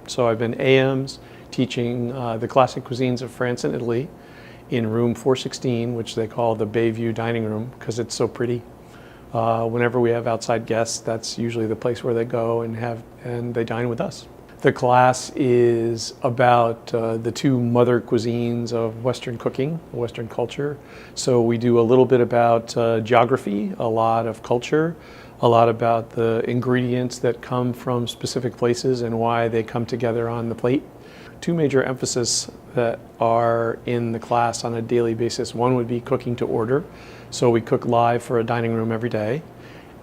So I've been AMs teaching the classic cuisines of France and Italy in room 416, which they call the Bayview dining room because it's so pretty. Whenever we have outside guests, that's usually the place where they go and they dine with us. The class is about the two mother cuisines of Western cooking, Western culture. So we do a little bit about geography, a lot of culture, a lot about the ingredients that come from specific places and why they come together on the plate. Two major emphases that are in the class on a daily basis. One would be cooking to order. So we cook live for a dining room every day,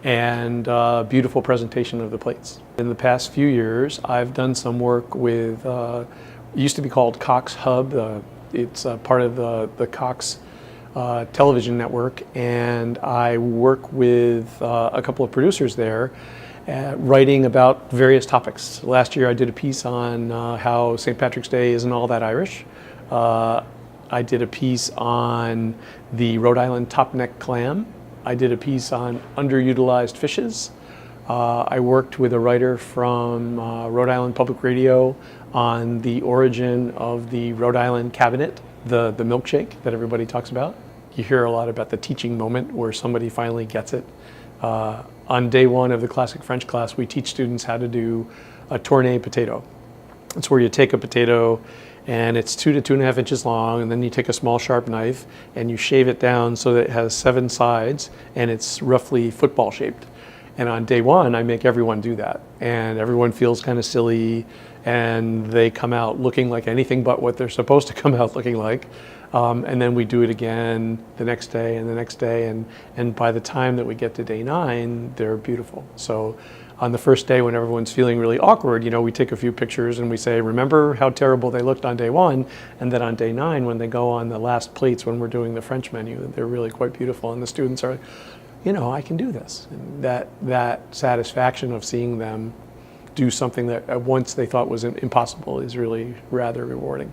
and beautiful presentation of the plates. In the past few years, I've done some work with, it used to be called Cox Hub. It's part of the Cox television network, and I work with a couple of producers there writing about various topics. Last year I did a piece on how St. Patrick's Day isn't all that Irish. I did a piece on the Rhode Island top-neck clam. I did a piece on underutilized fishes. I worked with a writer from Rhode Island Public Radio on the origin of the Rhode Island cabinet, the milkshake that everybody talks about. You hear a lot about the teaching moment where somebody finally gets it. On day one of the classic French class, we teach students how to do a tourné potato. It's where you take a potato and it's 2 to 2.5 inches long, and then you take a small sharp knife and you shave it down so that it has 7 sides and it's roughly football shaped. And on day one, I make everyone do that. And everyone feels kind of silly, and they come out looking like anything but what they're supposed to come out looking like. And then we do it again the next day and the next day. And by the time that we get to day 9, they're beautiful. So on the first day, when everyone's feeling really awkward, we take a few pictures and we say, remember how terrible they looked on day 1. And then on day 9, when they go on the last plates, when we're doing the French menu, they're really quite beautiful. And the students are like, I can do this. And that satisfaction of seeing them do something that once they thought was impossible is really rather rewarding.